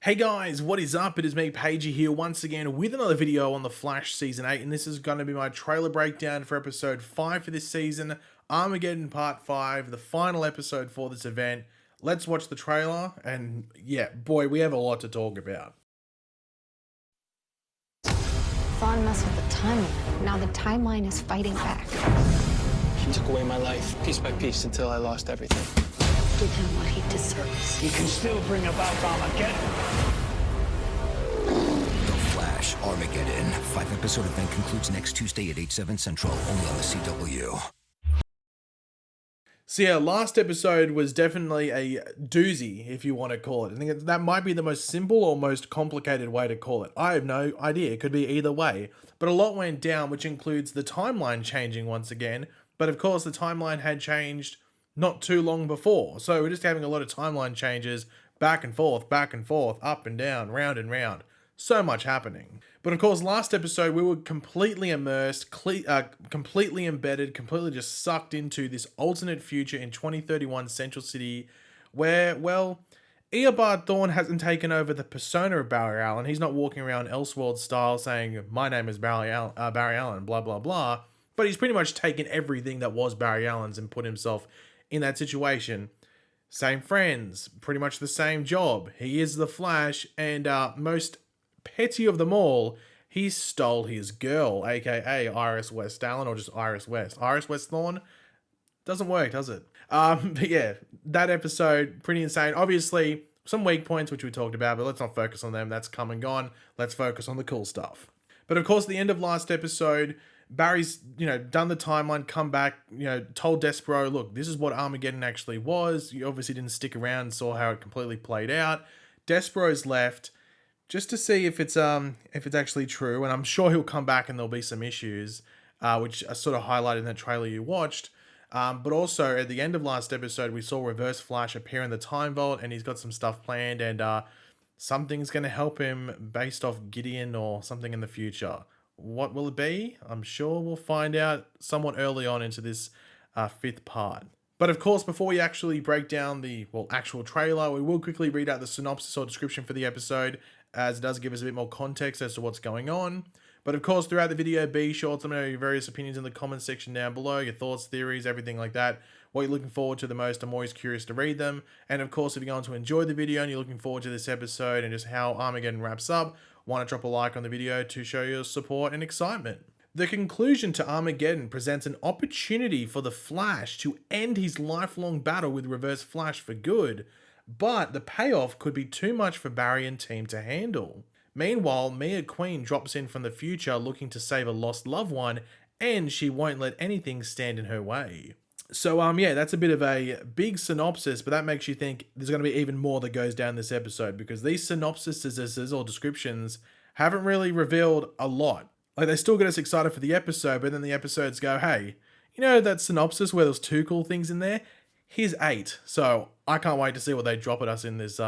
Hey guys, what is up? It is me, Pagey here, once again with another video on The Flash Season 8, and this is going to be my trailer breakdown for Episode 5 for this season, Armageddon Part 5, the final episode for this event. Let's watch the trailer, and yeah, boy, we have a lot to talk about. Thawne messed with the timeline. Now the timeline is fighting back. He took away my life, piece by piece, until I lost everything. Give him what he deserves. You can still bring about Armageddon. The Flash Armageddon. 5-episode event concludes next Tuesday at 8/7 Central, only on the CW. So yeah, last episode was definitely a doozy, if you want to call it. I think that might be the most simple or most complicated way to call it. I have no idea. It could be either way. But a lot went down, which includes the timeline changing once again. But of course, the timeline had changed not too long before. So we're just having a lot of timeline changes back and forth, up and down, round and round. So much happening. But of course, last episode, we were completely immersed, completely embedded, completely just sucked into this alternate future in 2031 Central City where, well, Eobard Thawne hasn't taken over the persona of Barry Allen. He's not walking around Elseworld style saying, my name is Barry Allen, blah, blah, blah. But he's pretty much taken everything that was Barry Allen's and put himself in that situation. Same friends, pretty much the same job. He is the Flash, and most petty of them all, he stole his girl, aka Iris West Allen, or just Iris West. Iris West Thawne? Doesn't work, does it? But yeah, that episode, pretty insane. Obviously, some weak points, which we talked about, but let's not focus on them. That's come and gone. Let's focus on the cool stuff. But of course, at the end of last episode, Barry's, done the timeline, come back, told Despero, look, this is what Armageddon actually was. You obviously didn't stick around and saw how it completely played out. Despero's left just to see if it's actually true, and I'm sure he'll come back and there'll be some issues, which are sort of highlighted in that trailer you watched. But also, at the end of last episode, we saw Reverse Flash appear in the Time Vault, and he's got some stuff planned, and something's going to help him based off Gideon or something in the future. What will it be? I'm sure we'll find out somewhat early on into this fifth part. But of course, before we actually break down the, actual trailer, we will quickly read out the synopsis or description for the episode, as it does give us a bit more context as to what's going on. But of course, throughout the video, be sure to let me know your various opinions in the comment section down below, your thoughts, theories, everything like that. What you're looking forward to the most, I'm always curious to read them. And of course, if you're going to enjoy the video and you're looking forward to this episode and just how Armageddon wraps up, why not drop a like on the video to show your support and excitement. The conclusion to Armageddon presents an opportunity for the Flash to end his lifelong battle with Reverse Flash for good, but the payoff could be too much for Barry and team to handle. Meanwhile, Mia Queen drops in from the future looking to save a lost loved one, and she won't let anything stand in her way. So, yeah, that's a bit of a big synopsis, but that makes you think there's going to be even more that goes down this episode, because these synopsises or descriptions haven't really revealed a lot. Like, they still get us excited for the episode, but then the episodes go, hey, you know that synopsis where there's 2 cool things in there? Here's 8. So, I can't wait to see what they drop at us in this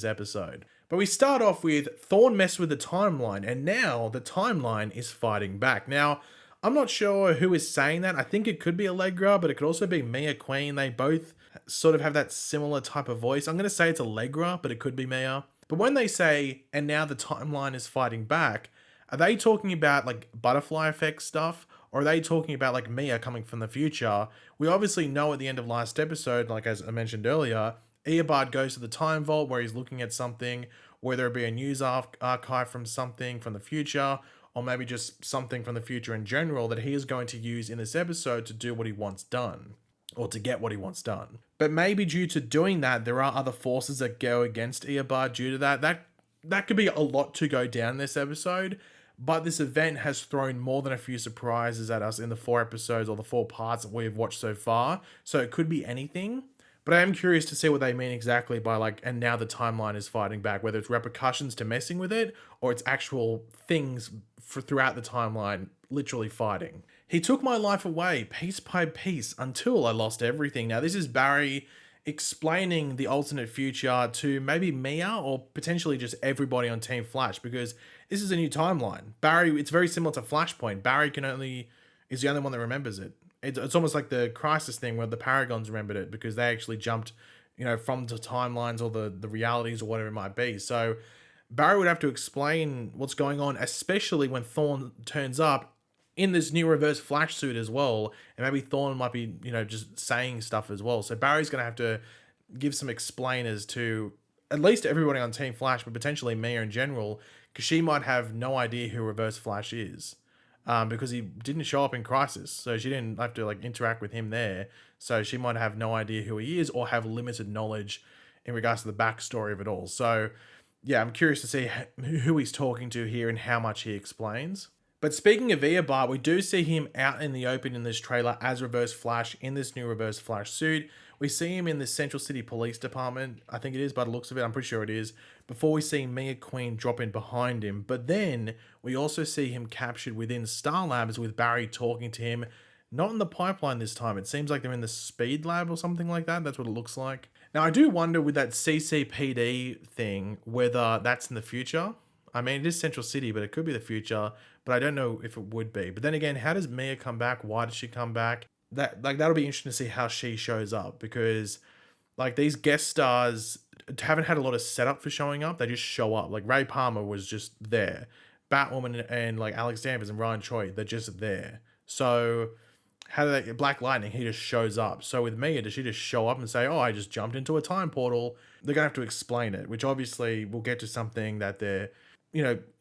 episode. But we start off with Thawne messed with the timeline, and now the timeline is fighting back. Now, I'm not sure who is saying that. I think it could be Allegra, but it could also be Mia Queen. They both sort of have that similar type of voice. I'm going to say it's Allegra, but it could be Mia. But when they say, and now the timeline is fighting back, are they talking about like butterfly effect stuff? Or are they talking about like Mia coming from the future? We obviously know at the end of last episode, like as I mentioned earlier, Eobard goes to the Time Vault where he's looking at something, whether it be a news archive from something from the future, or maybe just something from the future in general that he is going to use in this episode to do what he wants done, or to get what he wants done. But maybe due to doing that, there are other forces that go against Eobard due to that. That could be a lot to go down this episode, but this event has thrown more than a few surprises at us in the 4 episodes or the 4 parts that we've watched so far, so it could be anything. But I am curious to see what they mean exactly by like, and now the timeline is fighting back, whether it's repercussions to messing with it, or it's actual things throughout the timeline literally fighting. He took my life away piece by piece until I lost everything. Now this is Barry explaining the alternate future to maybe Mia or potentially just everybody on Team Flash, because this is a new timeline. Barry, it's very similar to Flashpoint. Barry is the only one that remembers it. It's almost like the Crisis thing where the Paragons remembered it because they actually jumped, from the timelines or the realities or whatever it might be. So Barry would have to explain what's going on, especially when Thawne turns up in this new Reverse Flash suit as well. And maybe Thawne might be, just saying stuff as well. So Barry's going to have to give some explainers to at least everybody on Team Flash, but potentially Mia in general, because she might have no idea who Reverse Flash is. Because he didn't show up in Crisis, so she didn't have to interact with him there. So she might have no idea who he is or have limited knowledge in regards to the backstory of it all. So yeah, I'm curious to see who he's talking to here and how much he explains. But speaking of Eobard, we do see him out in the open in this trailer as Reverse Flash in this new Reverse Flash suit. We see him in the Central City Police Department, I think it is, by the looks of it, I'm pretty sure it is, before we see Mia Queen drop in behind him. But then we also see him captured within Star Labs with Barry talking to him, not in the pipeline this time. It seems like they're in the Speed Lab or something like that. That's what it looks like. Now, I do wonder with that CCPD thing, whether that's in the future. I mean, it is Central City, but it could be the future, but I don't know if it would be. But then again, how does Mia come back? Why does she come back? That'll be interesting to see how she shows up, because these guest stars haven't had a lot of setup for showing up. They just show up. Like Ray Palmer was just there. Batwoman and Alex Danvers and Ryan Choi, they're just there. So how do they, Black Lightning, he just shows up. So with Mia, does she just show up and say, oh, I just jumped into a time portal? They're gonna have to explain it, which obviously we'll get to something that they're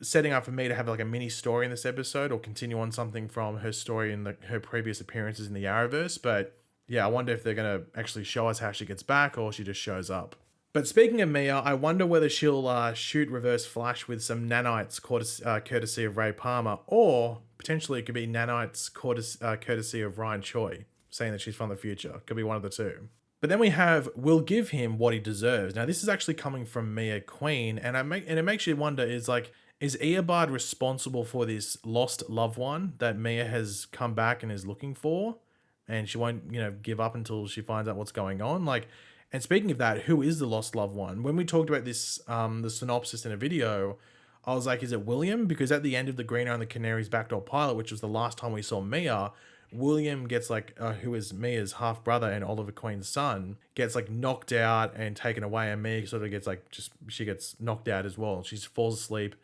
setting up for me to have a mini story in this episode or continue on something from her story in her previous appearances in the Arrowverse. But yeah, I wonder if they're going to actually show us how she gets back or she just shows up. But speaking of Mia, I wonder whether she'll shoot Reverse Flash with some nanites courtesy of Ray Palmer, or potentially it could be nanites courtesy of Ryan Choi, saying that she's from the future. Could be one of the two. But then we have, we'll give him what he deserves. Now, this is actually coming from Mia Queen, and it makes you wonder, is Eobard responsible for this lost loved one that Mia has come back and is looking for? And she won't, give up until she finds out what's going on. And speaking of that, who is the lost loved one? When we talked about this, the synopsis in a video, I was like, is it William? Because at the end of the Green Arrow and the Canaries backdoor pilot, which was the last time we saw Mia, William gets who is Mia's half brother and Oliver Queen's son, gets knocked out and taken away, and Mia sort of gets she gets knocked out as well. She falls asleep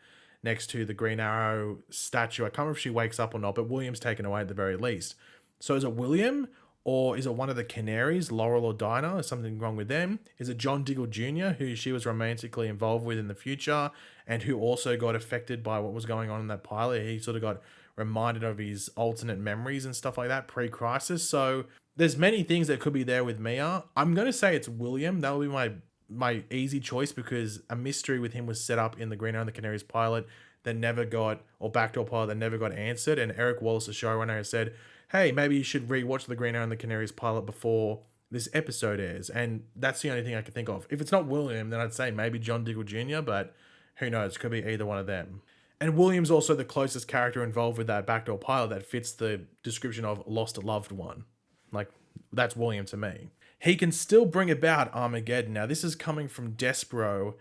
next to the Green Arrow statue. I can't remember if she wakes up or not, but William's taken away at the very least. So is it William, or is it one of the Canaries, Laurel or Dinah? Is something wrong with them? Is it John Diggle Jr., who she was romantically involved with in the future, and who also got affected by what was going on in that pilot? He sort of got reminded of his alternate memories and stuff like that pre-Crisis. So there's many things that could be there with Mia. I'm going to say it's William. That will be my easy choice, because a mystery with him was set up in the Green Arrow and the Canaries pilot that never got, or backdoor pilot that never got answered. And Eric Wallace, the showrunner, has said, hey, maybe you should rewatch the Green Arrow and the Canaries pilot before this episode airs. And that's the only thing I can think of. If it's not William, then I'd say maybe John Diggle Jr., but who knows? Could be either one of them. And William's also the closest character involved with that backdoor pilot that fits the description of lost loved one. That's William to me. He can still bring about Armageddon. Now, this is coming from Despero,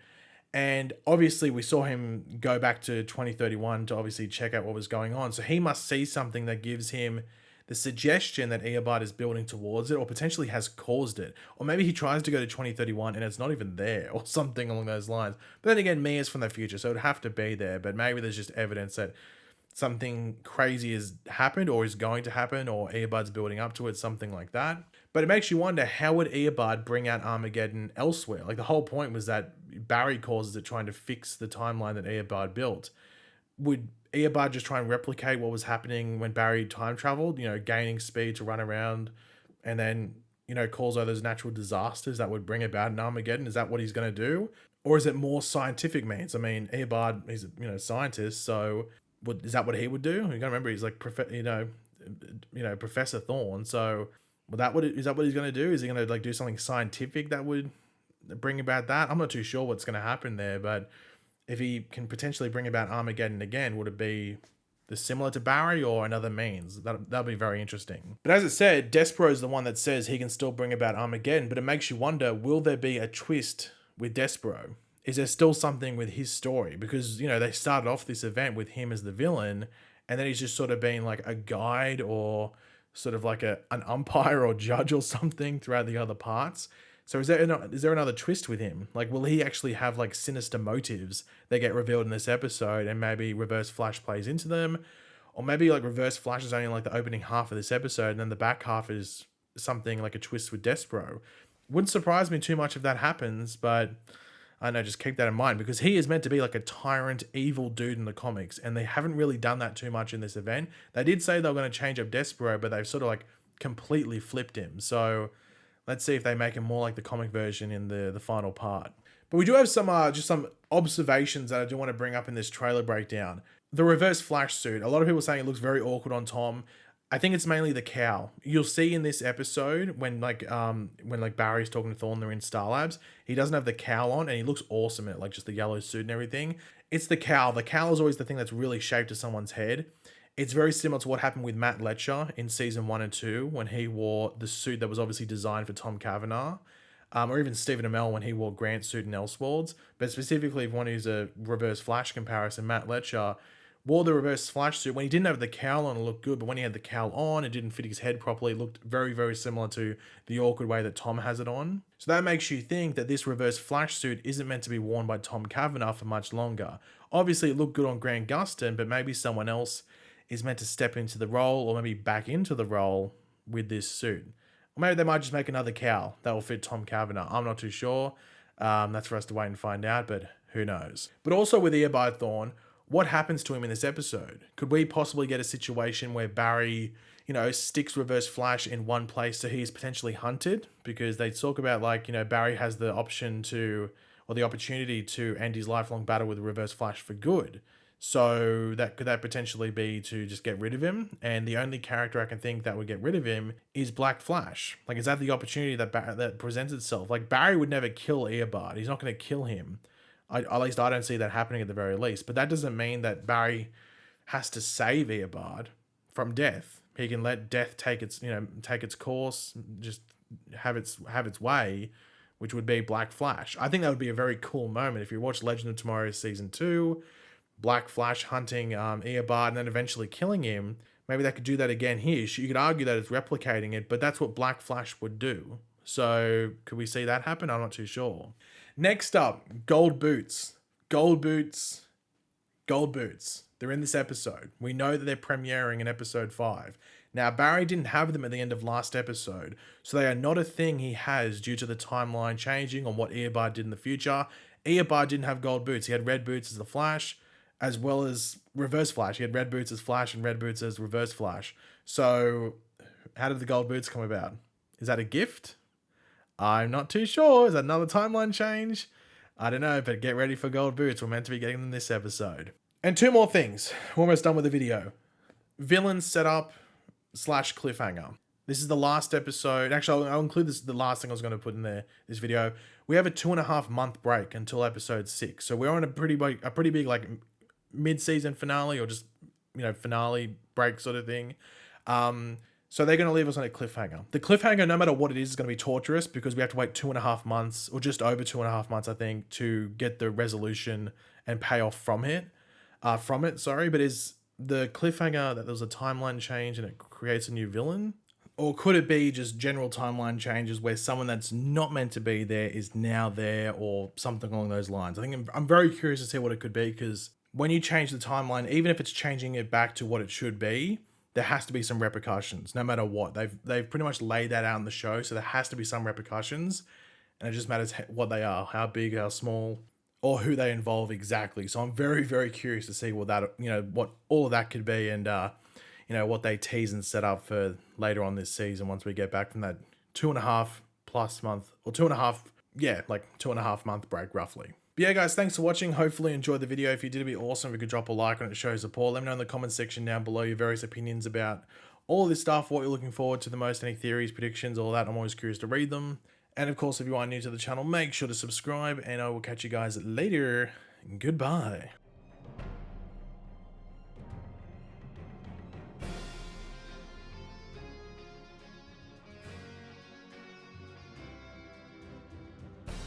and obviously we saw him go back to 2031 to obviously check out what was going on. So he must see something that gives him the suggestion that Eobard is building towards it, or potentially has caused it. Or maybe he tries to go to 2031 and it's not even there, or something along those lines. But then again, Mia's from the future, so it would have to be there. But maybe there's just evidence that something crazy has happened or is going to happen, or Eobard's building up to it, something like that. But it makes you wonder, how would Eobard bring out Armageddon elsewhere? The whole point was that Barry causes it, trying to fix the timeline that Eobard built. Would Eobard just try and replicate what was happening when Barry time traveled, gaining speed to run around, and then, cause all those natural disasters that would bring about an Armageddon? Is that what he's going to do? Or is it more scientific means? I mean, Eobard, he's a scientist, so is that what he would do? You gotta remember, he's Professor Thawne. So is that what he's going to do? Is he going to do something scientific that would bring about that? I'm not too sure what's going to happen there, but if he can potentially bring about Armageddon again, would it be similar to Barry or another means? That'll be very interesting. But as I said, Despero is the one that says he can still bring about Armageddon, but it makes you wonder, will there be a twist with Despero? Is there still something with his story? Because, they started off this event with him as the villain, and then he's just sort of being a guide, or sort of an umpire or judge or something throughout the other parts. So is there another twist with him? Like, will he actually have like sinister motives that get revealed in this episode, and maybe Reverse Flash plays into them? Or maybe like Reverse Flash is only like the opening half of this episode, and then the back half is something like a twist with Despero. Wouldn't surprise me too much if that happens, but I don't know, just keep that in mind, because he is meant to be like a tyrant, evil dude in the comics, and they haven't really done that too much in this event. They did say they were going to change up Despero, but they've sort of like completely flipped him. So let's see if they make him more like the comic version in the final part. But we do have some just some observations that I do want to bring up in this trailer breakdown. The Reverse Flash suit. A lot of people are saying it looks very awkward on Tom. I think it's mainly the cowl. You'll see in this episode when Barry's talking to Thawne, they're in Star Labs, he doesn't have the cowl on, and he looks awesome in it, like just the yellow suit and everything. It's the cowl. The cowl is always the thing that's really shaped to someone's head. It's very similar to what happened with Matt Letcher in season 1 and 2 when he wore the suit that was obviously designed for Tom Cavanagh. Or even Stephen Amell when he wore Grant's suit in Elseworlds. But specifically, if one who's a Reverse Flash comparison, Matt Letcher wore the Reverse Flash suit when he didn't have the cowl on. It looked good, but when he had the cowl on, it didn't fit his head properly. It looked very, very similar to the awkward way that Tom has it on. So that makes you think that this Reverse Flash suit isn't meant to be worn by Tom Cavanagh for much longer. Obviously, it looked good on Grant Gustin, but maybe someone else is meant to step into the role, or maybe back into the role with this suit. Or maybe they might just make another cowl that will fit Tom Cavanagh. I'm not too sure. That's for us to wait and find out, but who knows. But also with Earbite Thawne, what happens to him in this episode? Could we possibly get a situation where Barry, sticks Reverse Flash in one place so he's potentially hunted? Because they talk about Barry has the option to, or the opportunity to end his lifelong battle with Reverse Flash for good. So could that potentially be to just get rid of him? And the only character I can think that would get rid of him is Black Flash. Like, is that the opportunity that presents itself? Like, Barry would never kill Earbite. He's not going to kill him. At least I don't see that happening at the very least. But that doesn't mean that Barry has to save Earbite from death. He can let death take its course, just have its way, which would be Black Flash. I think that would be a very cool moment if you watch Legend of Tomorrow season 2. Black Flash hunting Earbite and then eventually killing him. Maybe they could do that again here. You could argue that it's replicating it, but that's what Black Flash would do. So could we see that happen? I'm not too sure. Next up, gold boots. Gold boots. Gold boots. They're in this episode. We know that they're premiering in episode 5. Now, Barry didn't have them at the end of last episode, so they are not a thing he has due to the timeline changing on what Earbite did in the future. Earbite didn't have gold boots. He had red boots as the Flash, as well as Reverse Flash. He had red boots as Flash and red boots as Reverse Flash. So how did the gold boots come about? Is that a gift? I'm not too sure. Is that another timeline change? I don't know, but get ready for gold boots. We're meant to be getting them this episode. And 2 more things. We're almost done with the video. Villain setup / cliffhanger. This is the last episode. Actually, I'll include the last thing I was going to put in this video. We have a 2.5 month break until episode 6. So we're on a pretty big like mid-season finale, or just finale break sort of thing. So they're going to leave us on a cliffhanger. The cliffhanger, no matter what it is going to be torturous, because we have to wait 2.5 months, or just over 2.5 months, I think, to get the resolution and payoff from it. But is the cliffhanger that there's a timeline change and it creates a new villain? Or could it be just general timeline changes where someone that's not meant to be there is now there, or something along those lines? I think I'm very curious to see what it could be, because when you change the timeline, even if it's changing it back to what it should be, there has to be some repercussions, no matter what. They've pretty much laid that out in the show, so there has to be some repercussions, and it just matters what they are, how big, how small, or who they involve exactly. So I'm very, very curious to see what all of that could be, and what they tease and set up for later on this season once we get back from that 2.5+ month, or 2.5 month break roughly. But yeah, guys, thanks for watching. Hopefully you enjoyed the video. If you did, it'd be awesome if you could drop a like on it to show support. Let me know in the comment section down below your various opinions about all of this stuff, what you're looking forward to the most, any theories, predictions, all that. I'm always curious to read them. And of course, if you are new to the channel, make sure to subscribe, and I will catch you guys later. Goodbye.